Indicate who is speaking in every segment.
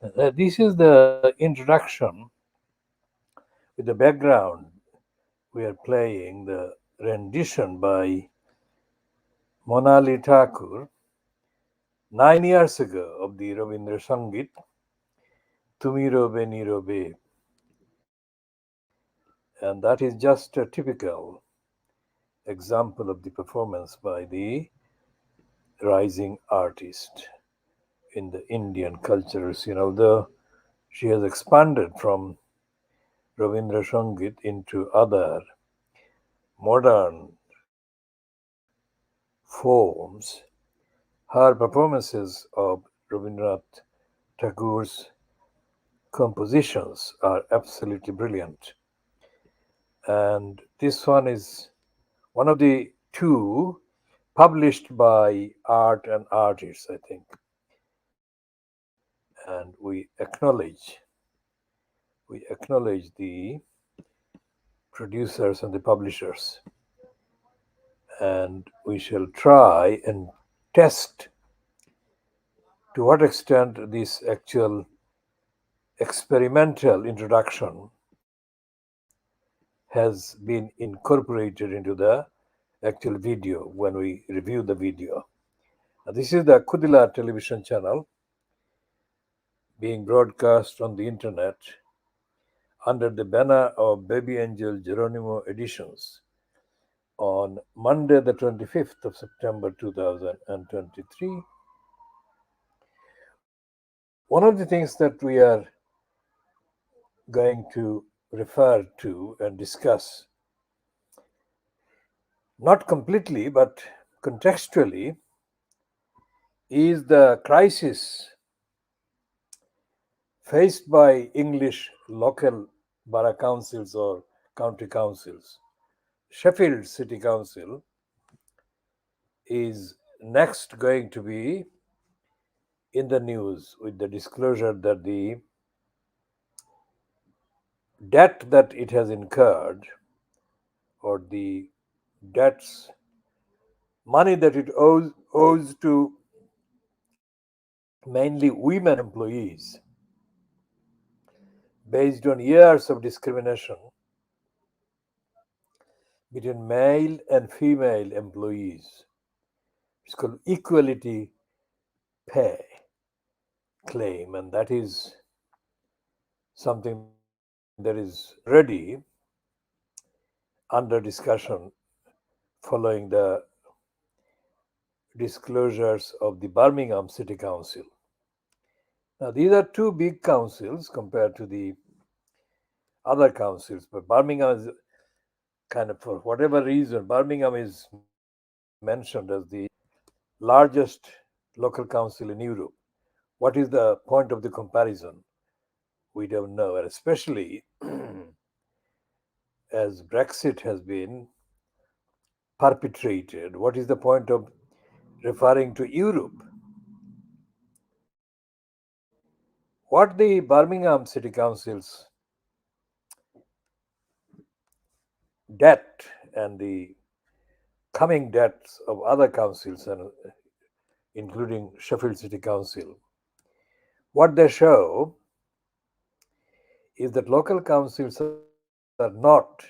Speaker 1: This is the introduction. With the background, we are playing the rendition by Monali Thakur 9 years ago of the Rabindra Sangit, Tumi Robe Ni Robe. And that is just a typical example of the performance by the rising artist in the Indian cultural scene, although she has expanded from Rabindra Sangit into other modern forms. Her performances of Rabindranath Tagore's compositions are absolutely brilliant. And this one is one of the two published by Art and Artists, I think. And we acknowledge the producers and the publishers. And we shall try and test to what extent this actual experimental introduction has been incorporated into the actual video when we review the video. This is the KHOODEELAARTV television channel being broadcast on the internet under the banner of BABY Angel Geronimo Editions on Monday, the 25th of September 2023. One of the things that we are going to refer to and discuss, not completely but contextually, is the crisis faced by English local borough councils or county councils. Sheffield City Council is next going to be in the news with the disclosure that the debt that it has incurred, or the debts, money that it owes to mainly women employees based on years of discrimination between male and female employees. It's called equality pay claim, and that is something that is already under discussion following the disclosures of the Birmingham City Council. Now, these are two big councils compared to the other councils, but Birmingham is kind of, for whatever reason, Birmingham is mentioned as the largest local council in Europe. What is the point of the comparison? We don't know, and especially as Brexit has been perpetrated, what is the point of referring to Europe? What the Birmingham City Council's debt and the coming debts of other councils, and including Sheffield City Council, what they show is that local councils are not,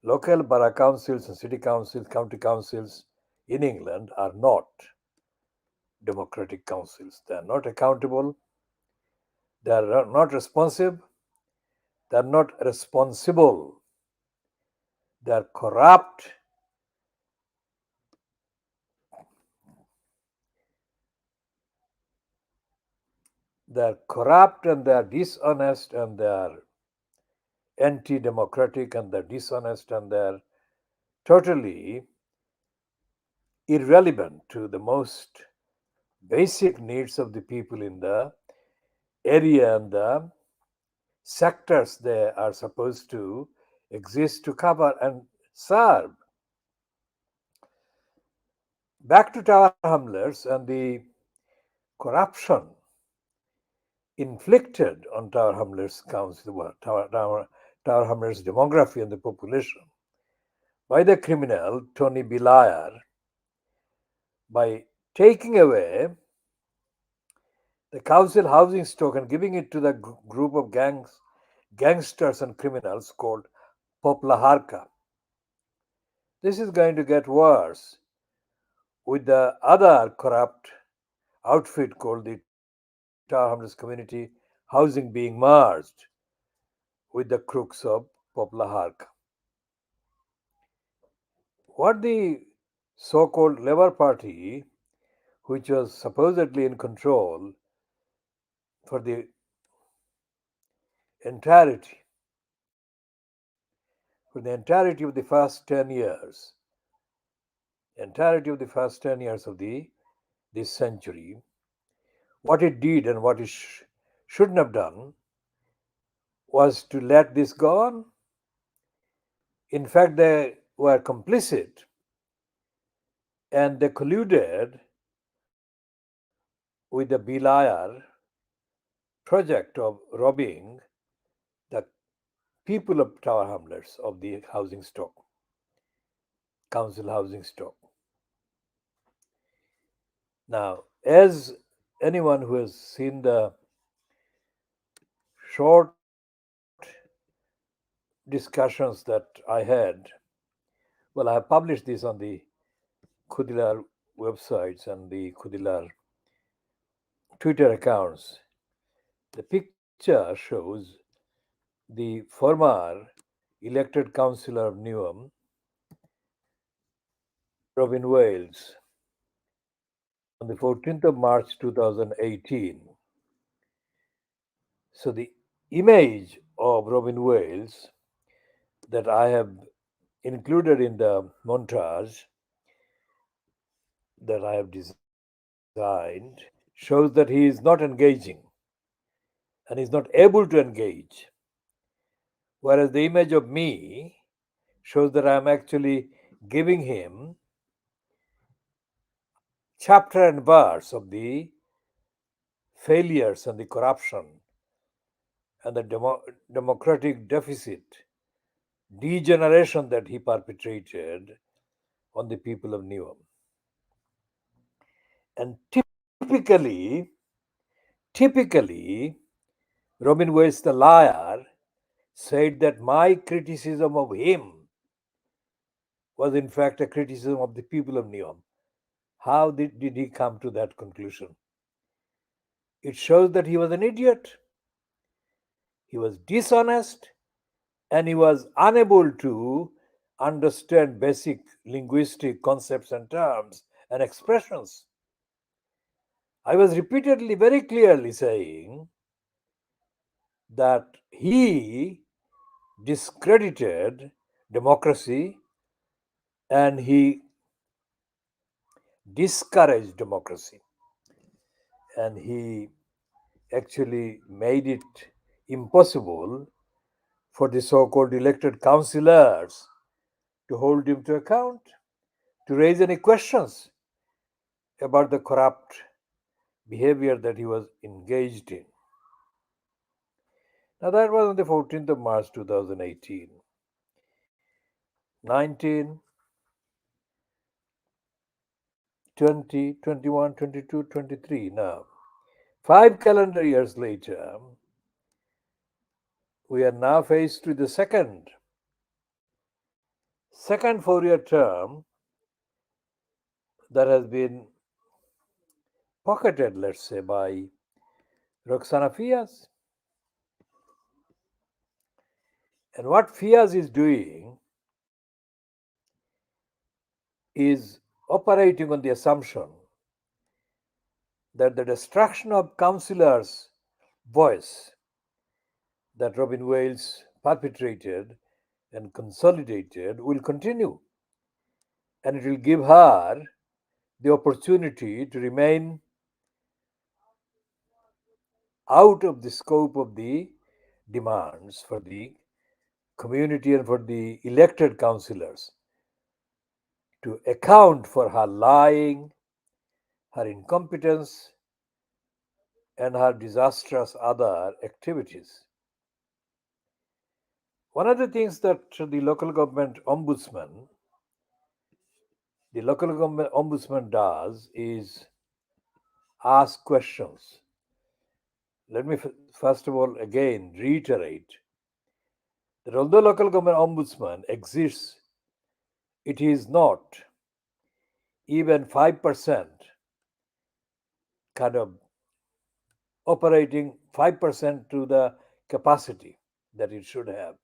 Speaker 1: local borough councils and city councils, county councils in England are not democratic councils. They are not accountable, they are not responsive, they are not responsible, they are corrupt, and they are dishonest, and they are anti-democratic, and they're dishonest, and they're totally irrelevant to the most basic needs of the people in the area and the sectors they are supposed to exist to cover and serve. Back to Tower Hamlets and the corruption inflicted on Tower Hamlets Council, Tower Hamlets demography and the population by the criminal Tony Blair by taking away the council housing stock and giving it to the group of gangsters and criminals called Popla Harka. This is going to get worse with the other corrupt outfit called the Tower Hamlets Community Housing being merged with the crooks of Popla Harka. What the so called Labour Party, which was supposedly in control for the entirety of the first 10 years, of this century, what it did and what it shouldn't have done was to let this go on. In fact, they were complicit and they colluded with the Belair project of robbing the people of Tower Hamlets of the housing stock, council housing stock. Now, as anyone who has seen the short discussions that I had, well, I have published this on the KHOODEELAAR websites and the KHOODEELAAR Twitter accounts. The picture shows the former elected councillor of Newham, Robin Wales, on the 14th of March 2018. So the image of Robin Wales that I have included in the montage that I have designed shows that he is not engaging and is not able to engage. Whereas the image of me shows that I am actually giving him chapter and verse of the failures and the corruption and the democratic deficit, degeneration that he perpetrated on the people of Newham. And typically, Robin Wales the liar said that my criticism of him was in fact a criticism of the people of Newham. How did he come to that conclusion? It shows that he was an idiot, he was dishonest, and he was unable to understand basic linguistic concepts and terms and expressions. I was repeatedly, very clearly saying that he discredited democracy and he discouraged democracy. And he actually made it impossible for the so called elected councillors to hold him to account, to raise any questions about the corrupt behavior that he was engaged in. Now, that was on the 14th of March 2018. 19, 20, 21, 22, 23. Now, 5 calendar years later, we are now faced with the second 4-year term that has been pocketed, let's say, by Roxana Fiaz. And what Fiaz is doing is operating on the assumption that the destruction of councillors' voice that Robin Wales perpetrated and consolidated will continue. And it will give her the opportunity to remain out of the scope of the demands for the community and for the elected councillors to account for her lying, her incompetence, and her disastrous other activities. One of the things that the local government ombudsman does is ask questions let me first of all again reiterate that although local government ombudsman exists, it is not even 5% kind of operating 5% to the capacity that it should have.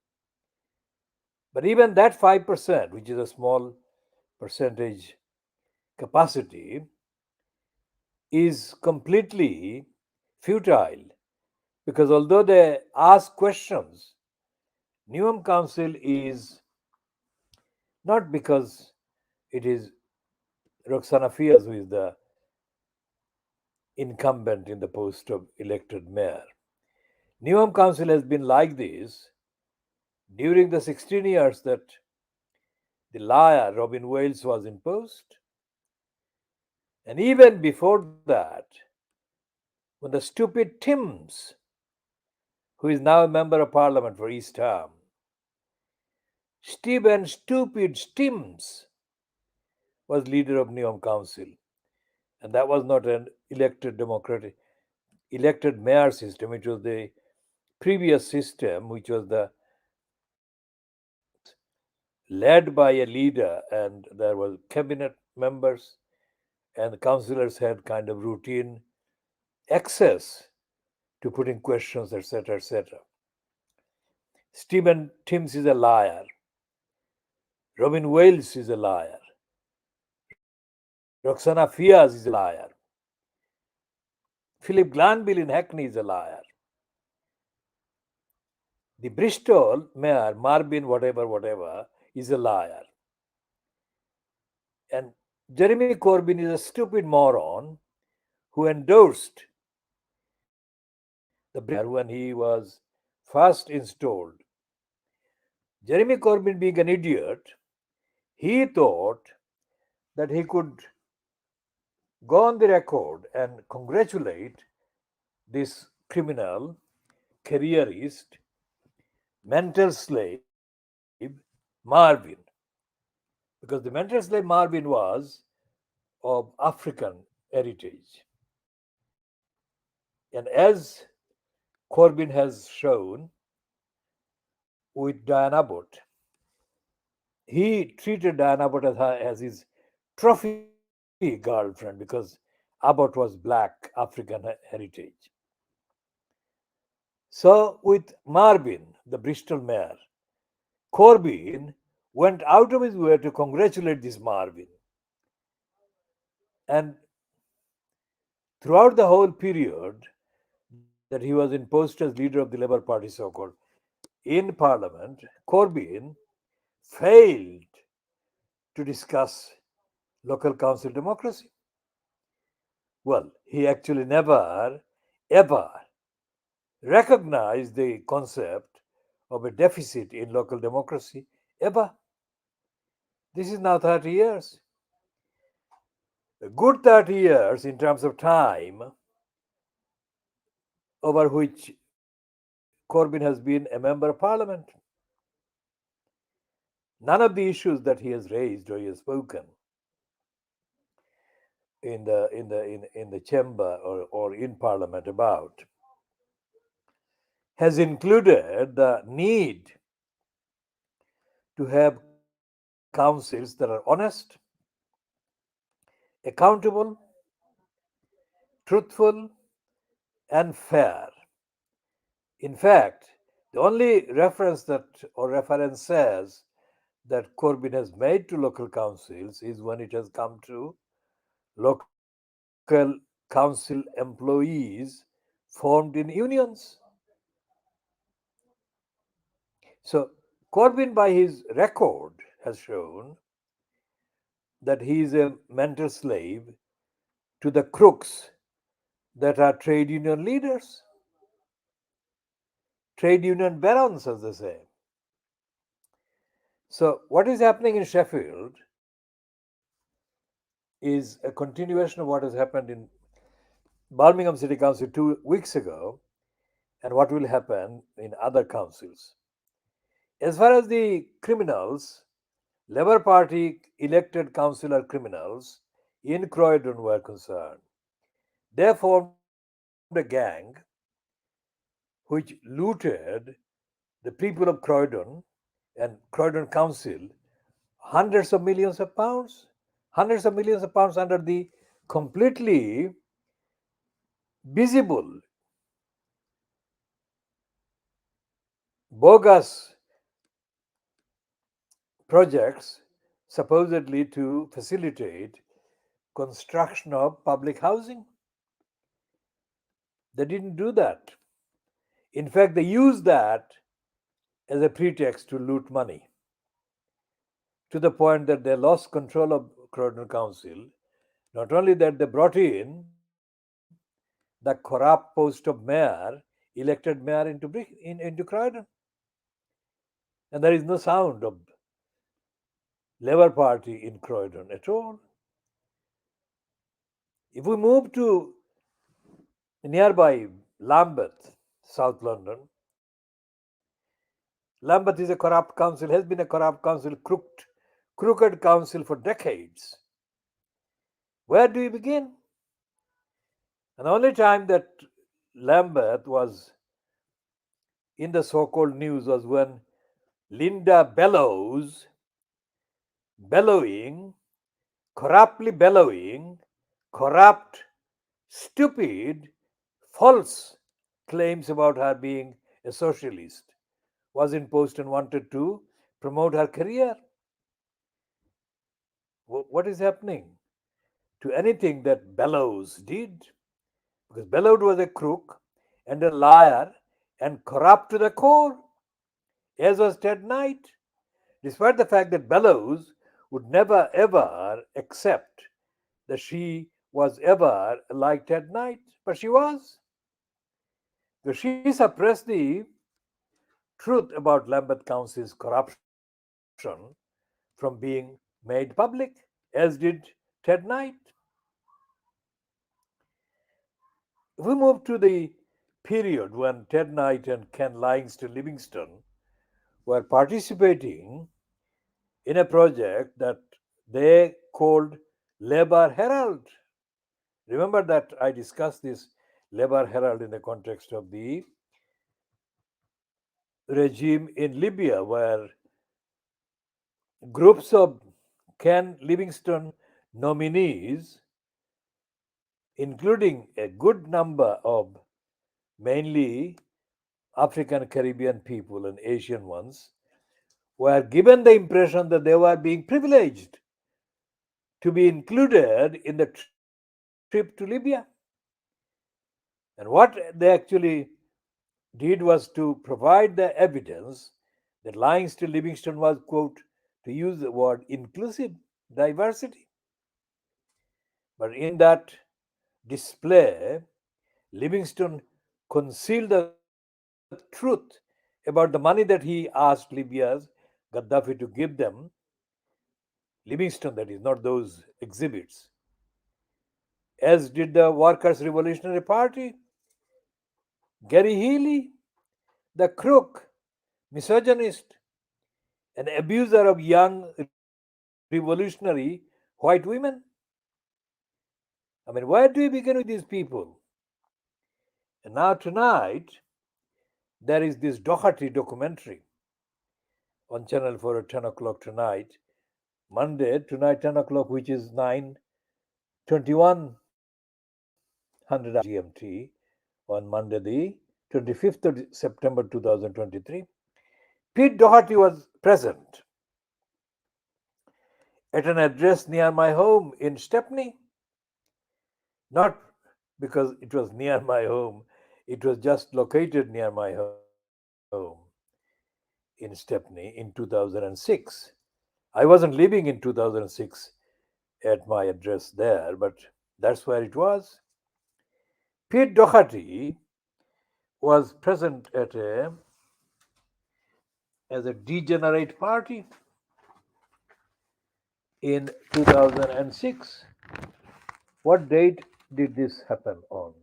Speaker 1: But even that 5%, which is a small percentage capacity, is completely futile because although they ask questions, Newham Council is not because it is Roxana Fias who is the incumbent in the post of elected mayor. Newham Council has been like this during the 16 years that the liar Robin Wales was in post. And even before that, when the stupid Timms, who is now a member of parliament for East Ham, Stephen Stupid Timms was leader of Newham Council. And that was not an elected mayor system. It was the previous system, which was the led by a leader, and there were cabinet members, and the councillors had kind of routine access to putting questions, etc., etc. Stephen Timms is a liar. Robin Wales is a liar. Roxana Fias is a liar. Philip Glanville in Hackney is a liar. The Bristol mayor, Marvin whatever, is a liar. And Jeremy Corbyn is a stupid moron who endorsed the British when he was first installed. Jeremy Corbyn, being an idiot, he thought that he could go on the record and congratulate this criminal, careerist, mental slave, Marvin. Because the mental slave Marvin was of African heritage. And as Corbyn has shown with Diana Abbott, he treated Diana Abbott as his trophy girlfriend because Abbott was black, African heritage. So, with Marvin, the Bristol mayor, Corbyn went out of his way to congratulate this Marvin. And throughout the whole period that he was in post as leader of the Labour Party, so called, in Parliament, Corbyn failed to discuss local council democracy. Well, he actually never, ever recognized the concept of a deficit in local democracy, ever. This is now 30 years. A good 30 years in terms of time over which Corbyn has been a member of parliament. None of the issues that he has raised or he has spoken in the chamber or in parliament about has included the need to have councils that are honest, accountable, truthful, and fair. In fact, the only reference that or reference says that Corbyn has made to local councils is when it has come to local council employees formed in unions. So, Corbyn, by his record, has shown that he is a mental slave to the crooks that are trade union leaders, trade union barons, as they say. So, what is happening in Sheffield is a continuation of what has happened in Birmingham City Council 2 weeks ago and what will happen in other councils. As far as the criminals, Labour Party elected councillor criminals in Croydon were concerned, they formed a gang which looted the people of Croydon and Croydon Council hundreds of millions of pounds under the completely visible, bogus projects supposedly to facilitate construction of public housing. They didn't do that. In fact, they used that as a pretext to loot money, to the point that they lost control of Croydon Council. Not only that, they brought in the corrupt post of mayor, elected mayor into Croydon. And there is no sound of Labour Party in Croydon at all. If we move to nearby Lambeth, South London, Lambeth is a corrupt council, has been a corrupt council, crooked council for decades. Where do we begin? And the only time that Lambeth was in the so-called news was when Linda bellowing, corrupt, stupid, false claims about her being a socialist was in post and wanted to promote her career. What is happening to anything that Bellows did? Because Bellows was a crook and a liar and corrupt to the core, as was Ted Knight, despite the fact that Bellows would never ever accept that she was ever like Ted Knight, but she was. So she suppressed the truth about Lambeth Council's corruption from being made public, as did Ted Knight. If we move to the period when Ted Knight and Ken Livingston were participating in a project that they called Labour Herald. Remember that I discussed this Labour Herald in the context of the regime in Libya, where groups of Ken Livingston nominees, including a good number of mainly African Caribbean people and Asian ones, were given the impression that they were being privileged to be included in the trip to Libya. And what they actually did was to provide the evidence that Livingston was, quote, to use the word inclusive, diversity. But in that display, Livingston concealed the truth about the money that he asked Libya's Gaddafi to give them. Livingston, that is, not those exhibits, as did the Workers' Revolutionary Party. Gary Healy, the crook, misogynist, an abuser of young revolutionary white women. I mean, where do we begin with these people? And now tonight, there is this Doherty documentary on Channel 4 at 10 o'clock tonight, Monday, tonight 10 o'clock, which is 9:21 GMT, on Monday, the 25th of September 2023. Pete Doherty was present at an address near my home in Stepney. Not because it was near my home, it was just located near my home in Stepney in 2006. I wasn't living in 2006 at my address there, but that's where it was. Pete Doherty was present as a degenerate party in 2006. What date did this happen on?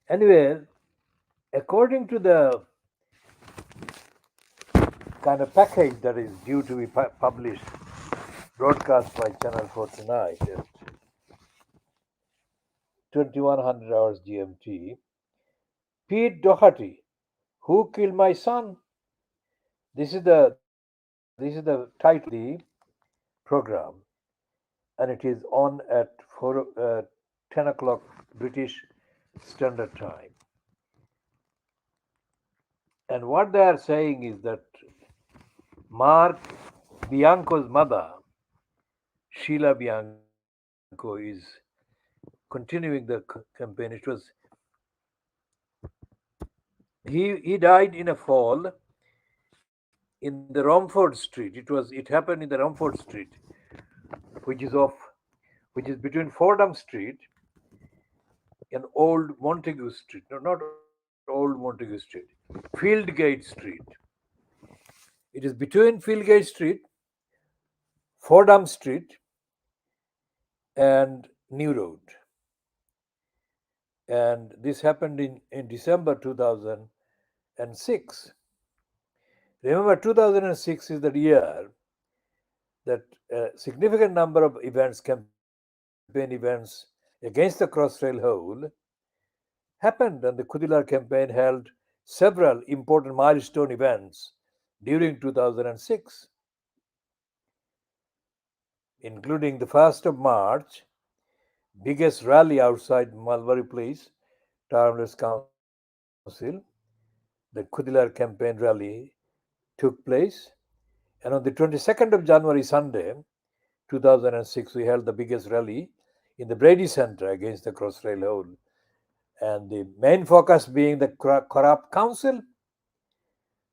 Speaker 1: Anyway, according to the kind of package that is due to be published, broadcast by Channel 4 tonight at 2100 hours GMT. Pete Doherty, Who Killed My Son? This is the title of the program, and it is on at 10 o'clock British Standard Time. And what they are saying is that Mark Bianco's mother, Sheila Bianco, is continuing the campaign. He died in a fall in the Romford Street. It happened in the Romford Street, which is off which is between Fordham Street and Old Montague Street. No, not Old Montague Street. Fieldgate Street. It is between Fieldgate Street, Fordham Street, and New Road. And this happened in December 2006. Remember, 2006 is the year that a significant number of events, campaign events against the Crossrail hole happened, and the Khudilar campaign held several important milestone events during 2006, including the 1st of March, biggest rally outside Mulberry Place, Tower Council. The Khudilar campaign rally took place, and on the 22nd of January, Sunday, 2006, we held the biggest rally in the Brady Center against the Crossrail hole, and the main focus being the corrupt council.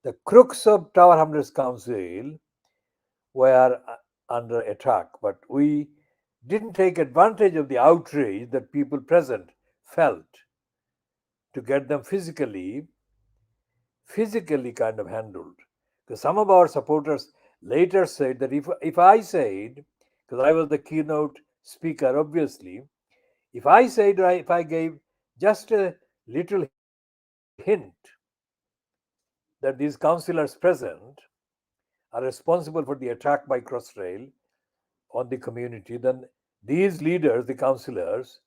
Speaker 1: The crooks of Tower Hamlets Council were under attack, but we didn't take advantage of the outrage that people present felt to get them physically kind of handled. Because some of our supporters later said that if I said, because I was the keynote speaker, obviously, if I said or if I gave just a little hint that these councillors present are responsible for the attack by Crossrail on the community, then these leaders, the councillors,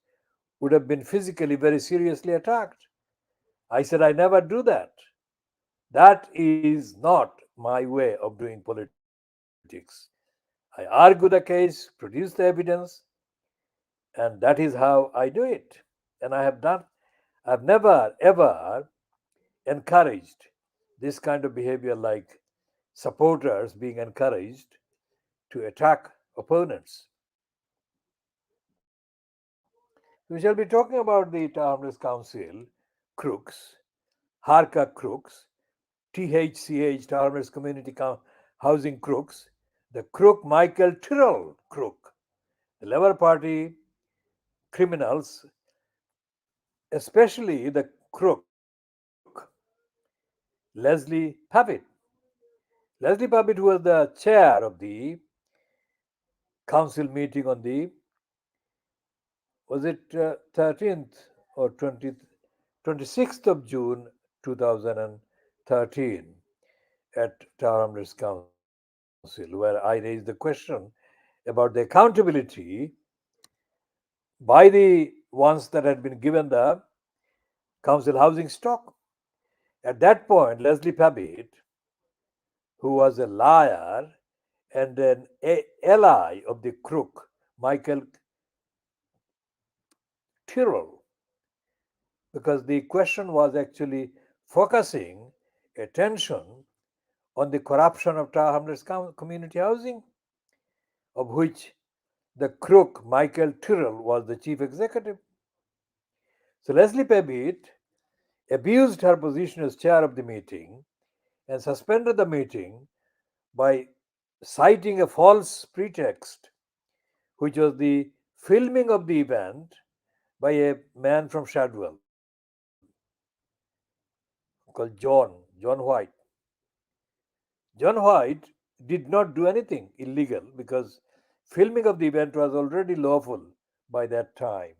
Speaker 1: would have been physically very seriously attacked. I said, I never do that. That is not my way of doing politics. I argue the case, produce the evidence, and that is how I do it. And I've never ever encouraged this kind of behavior, like supporters being encouraged to attack opponents. We shall be talking about the Townless Council crooks, Harka crooks, THCH, Townless Community Housing crooks, the crook Michael Tyrrell crook, the Labour Party criminals, especially the crook Leslie Pavitt. Leslie Pavitt, who was the chair of the council meeting on the, was it 13th or 20th, 26th of June 2013 at Tower Hamlets Council, where I raised the question about the accountability by the ones that had been given the council housing stock. At that point, Leslie Pavitt, who was a liar and an ally of the crook Michael Tyrrell, because the question was actually focusing attention on the corruption of Tower Hamlets community housing, of which the crook Michael Tyrrell was the chief executive. So Leslie Pavitt abused her position as chair of the meeting and suspended the meeting by citing a false pretext, which was the filming of the event by a man from Shadwell called John White. John White did not do anything illegal because filming of the event was already lawful by that time.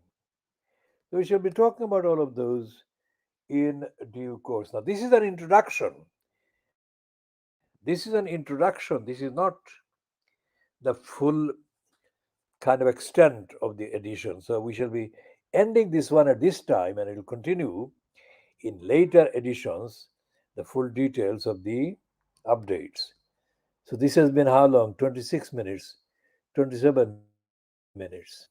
Speaker 1: So we shall be talking about all of those in due course. Now, this is an introduction. This is not the full kind of extent of the edition. So we shall be ending this one at this time, and it will continue in later editions, the full details of the updates. So this has been how long? 26 minutes, 27 minutes.